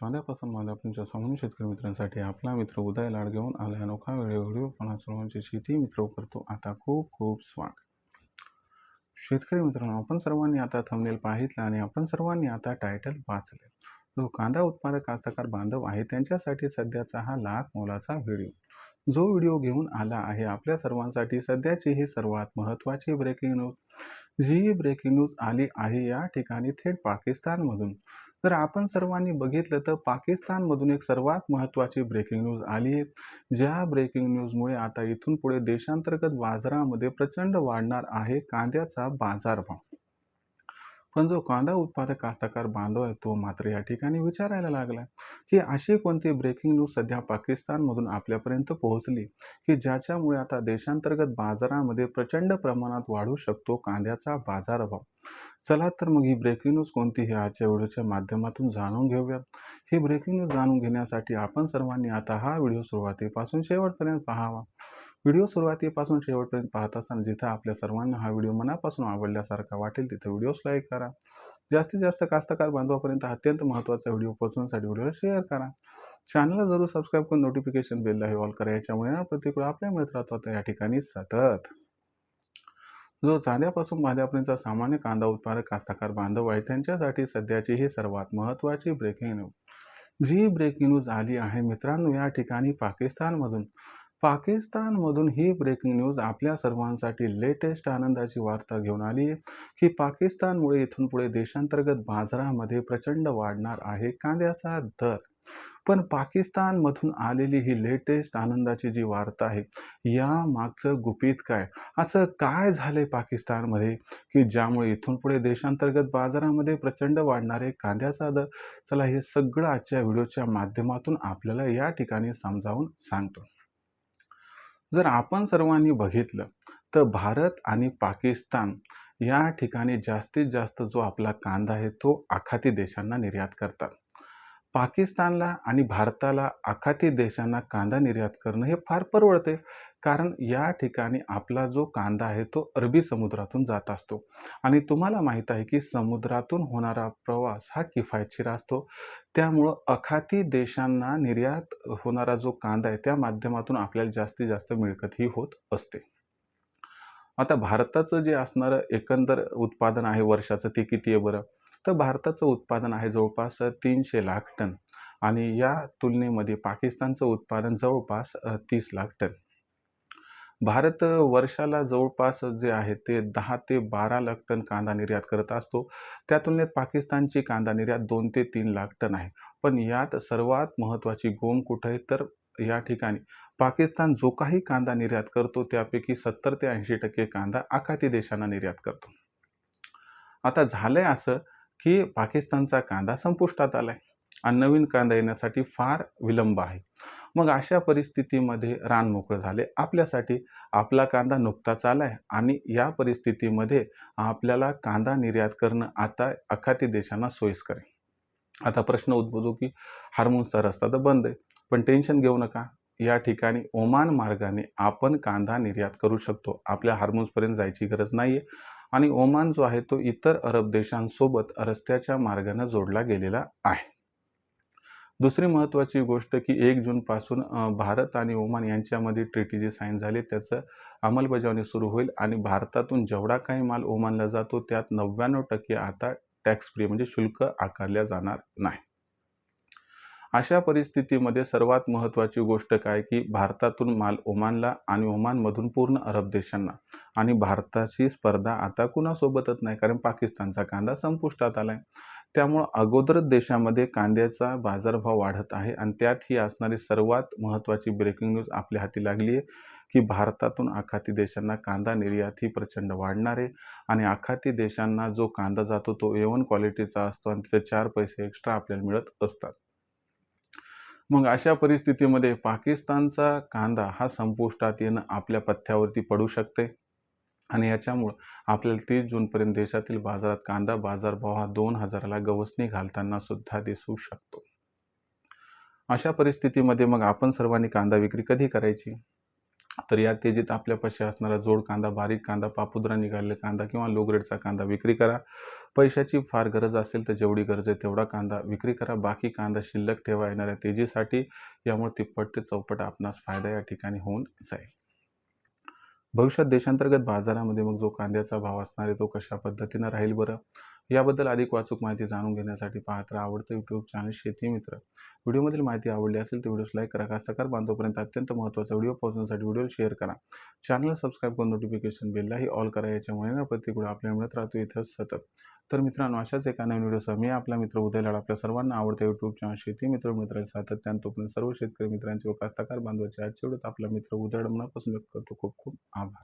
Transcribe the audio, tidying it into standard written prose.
चांद्यापासून मांद्यापर्यंतच्या सामान्य शेतकरी मित्रांसाठी आपला मित्र उदय लाड घेऊन आला अनोखा व्हिडिओ पाहणा सर्वांचे शेती मित्र करतो आता खूप खूप स्वागत. शेतकरी मित्रांनो, आपण सर्वांनी आता थंबनेल पाहितला आणि आपण सर्वांनी आता टायटल वाचले. जो कांदा उत्पादक कास्तकार बांधव आहे त्यांच्यासाठी सध्याचा हा लाख मोलाचा व्हिडिओ. जो व्हिडिओ घेऊन आला आहे आपल्या सर्वांसाठी सध्याची ही सर्वात महत्त्वाची ब्रेकिंग न्यूज. जी ब्रेकिंग न्यूज आली आहे या ठिकाणी थेट पाकिस्तानमधून. जर आपण सर्वांनी बघितलं तर पाकिस्तानमधून एक सर्वात महत्त्वाची ब्रेकिंग न्यूज आली आहे. ज्या ब्रेकिंग न्यूजमुळे आता इथून पुढे देशांतर्गत बाजारामध्ये प्रचंड वाढणार आहे कांद्याचा बाजारभाव. पण जो कांदा उत्पादक कास्तकार बांधव आहे तो मात्र या ठिकाणी विचारायला लागला की अशी कोणती ब्रेकिंग न्यूज सध्या पाकिस्तानमधून आपल्यापर्यंत पोहोचली की ज्याच्यामुळे आता देशांतर्गत बाजारामध्ये प्रचंड प्रमाणात वाढू शकतो कांद्याचा बाजारभाव. चला तर मग ही ब्रेकिंग न्यूज कोणती हे आजच्या व्हिडिओच्या माध्यमातून जाणून घेऊया. ही ब्रेकिंग न्यूज जाणून घेण्यासाठी आपण सर्वांनी आता हा व्हिडिओ सुरुवातीपासून शेवटपर्यंत पाहावा. व्हिडिओ सुरुवातीपासून शेवटपर्यंत पाहत असताना जिथं आपल्या सर्वांना हा व्हिडिओ मनापासून आवडल्यासारखा वाटेल तिथे व्हिडिओस लाईक करा. जास्तीत जास्त कास्तकार बांधवापर्यंत अत्यंत महत्त्वाचा व्हिडिओ पोहोचवण्यासाठी व्हिडिओला शेअर करा. चॅनलला जरूर सबस्क्राईब करून नोटिफिकेशन बेलला हे ऑल करा. याच्यामुळे ना प्रतिक्रिया आपल्या मिळत राहतो या ठिकाणी सतत. जो चांद्यापासून बांध्यापर्यंतचा सामान्य कांदा उत्पादक कास्तकार बांधव आहे त्यांच्यासाठी सध्याची ही सर्वात महत्त्वाची ब्रेकिंग न्यूज. जी ब्रेकिंग न्यूज आली आहे मित्रांनो या ठिकाणी पाकिस्तानमधून ही ब्रेकिंग न्यूज आपल्या सर्वांसाठी लेटेस्ट आनंदाची वार्ता घेऊन आली आहे की पाकिस्तानमुळे इथून पुढे देशांतर्गत बाजारामध्ये प्रचंड वाढणार आहे कांद्याचा दर. पण पाकिस्तानमधून आलेली ही लेटेस्ट आनंदाची जी वार्ता आहे या मागचं गुपित काय, असं काय झालंय पाकिस्तानमध्ये की ज्यामुळे इथून पुढे देशांतर्गत बाजारामध्ये प्रचंड वाढणारे कांद्याचा दर. चला हे सगळं आजच्या व्हिडिओच्या माध्यमातून आपल्याला या ठिकाणी समजावून सांगतो. जर आपण सर्वांनी बघितलं तर भारत आणि पाकिस्तान या ठिकाणी जास्तीत जास्त जो आपला कांदा आहे तो आखाती देशांना निर्यात करतात. पाकिस्तानला आणि भारताला आखाती देशांना कांदा निर्यात करणं हे फार परवडते, कारण या ठिकाणी आपला जो कांदा आहे तो अरबी समुद्रातून जात असतो आणि तुम्हाला माहीत आहे की समुद्रातून होणारा प्रवास हा किफायतशीर असतो. त्यामुळं आखाती देशांना निर्यात होणारा जो कांदा आहे त्या माध्यमातून आपल्याला जास्तीत जास्त मिळकत ही होत असते. आता भारताचं जे असणारं एकंदर उत्पादन आहे वर्षाचं ते किती आहे बरं, तर भारताचं उत्पादन आहे जवळपास 300 लाख टन आणि या तुलनेमध्ये पाकिस्तानचं उत्पादन जवळपास 30 लाख टन. भारत वर्षाला जवळपास जे आहे ते 10 ते 12 लाख टन कांदा निर्यात करत असतो. त्या तुलनेत पाकिस्तानची कांदा निर्यात 2 ते 3 लाख टन आहे. पण यात सर्वात महत्त्वाची गोम कुठं आहे तर या ठिकाणी पाकिस्तान जो काही कांदा निर्यात करतो त्यापैकी 70 ते 80% कांदा आखाती देशांना निर्यात करतो. आता झालंय असं की पाकिस्तानचा कांदा संपुष्टात आलाय आणि नवीन कांदा येण्यासाठी फार विलंब आहे. मग अशा परिस्थितीमध्ये रान मोकळं झाले आपल्यासाठी. आपला कांदा नुकताच आलाय आणि या परिस्थितीमध्ये आपल्याला कांदा निर्यात करणं आता आखाती देशांना सोयीस्कर आहे. आता प्रश्न उद्भवतो की हार्मुजचा रस्ता तर बंद आहे, पण टेन्शन घेऊ नका. या ठिकाणी ओमान मार्गाने आपण कांदा निर्यात करू शकतो. आपल्या हार्मुजपर्यंत जायची गरज नाहीये आणि ओमान जो आहे तो इतर अरब देशांसोबत रस्त्याच्या मार्गाने जोडला गेलेला आहे. दुसरी महत्त्वाची गोष्ट की 1 जूनपासून भारत आणि ओमान यांच्यामध्ये ट्रीटी जी साईन झाली त्याचं अंमलबजावणी सुरू होईल आणि भारतातून जेवढा काही माल ओमानला जातो त्यात 99% आता टॅक्स फ्री म्हणजे शुल्क आकारल्या जाणार नाही. अशा परिस्थितीमध्ये सर्वात महत्त्वाची गोष्ट काय की भारतातून माल ओमानला आणि ओमानमधून पूर्ण अरब देशांना आणि भारताची स्पर्धा आता कुणासोबतच नाही, कारण पाकिस्तानचा कांदा संपुष्टात आलाय. त्यामुळं अगोदरच देशामध्ये कांद्याचा बाजारभाव वाढत आहे आणि त्यात ही असणारी सर्वात महत्त्वाची ब्रेकिंग न्यूज आपल्या हाती लागली आहे की भारतातून आखाती देशांना कांदा निर्यात ही प्रचंड वाढणार आहे आणि आखाती देशांना जो कांदा जातो तो A1 क्वालिटीचा असतो आणि तिथे 4 पैसे एक्स्ट्रा आपल्याला मिळत असतात. मग अशा परिस्थितीमध्ये पाकिस्तानचा कांदा हा संपुष्टात येणं आपल्या पथ्यावरती पडू शकते आणि याच्यामुळं आपल्याला 30 जूनपर्यंत देशातील बाजारात कांदा बाजारभाव हा 2000ला गवसणी घालताना सुद्धा दिसू शकतो. अशा परिस्थितीमध्ये मग आपण सर्वांनी कांदा विक्री कधी करायची, तर या तेजीत आपल्यापाशी असणारा जोड कांदा, बारीक कांदा, पापुद्रा निघालेला कांदा किंवा लो ग्रेडचा कांदा विक्री करा. पैशाची फार गरज असेल तर जेवढी गरज आहे तेवढा कांदा विक्री करा. बाकी कांदा शिल्लक ठेवा येणाऱ्या तेजीसाठी. यामुळे तिप्पट ते चौपट आपणास फायदा या ठिकाणी होऊन जाईल. भविष्यात देशांतर्गत बाजारामध्ये मग जो कांद्याचा भाव असणार आहे तो कशा पद्धतीनं राहील बरं? याबद्दल अधिक अचूक माहिती जाणून घेण्यासाठी पाहत राहा आवडतं यूट्यूब चॅनल शेती मित्र. व्हिडिओमधील माहिती आवडली असेल तर व्हिडिओस लाईक करा. कास्तकार बांधवपर्यंत अत्यंत महत्त्वाचा व्हिडिओ पोहोचण्यासाठी व्हिडिओ शेअर करा. चॅनलला सबस्क्राईब करून नोटिफिकेशन बेललाही ऑल करा. याच्यामुळे ना प्रत्येक व्हिडिओ आपल्याला मिळत राहतो इथं सतत. तर मित्रांनो, अशाच एका नवीन व्हिडिओसह मी आपला मित्र उदय लाड आपल्या सर्वांना आवडत्या यूट्यूब चॅनल शेती मित्र सातत्यानं तोपर्यंत सर्व शेतकरी मित्रांचे व कास्तकार बांधवांचे आजच्या व्हिडिओत आपला मित्र उदय मनापासून व्यक्त करतो. खूप खूप आभार.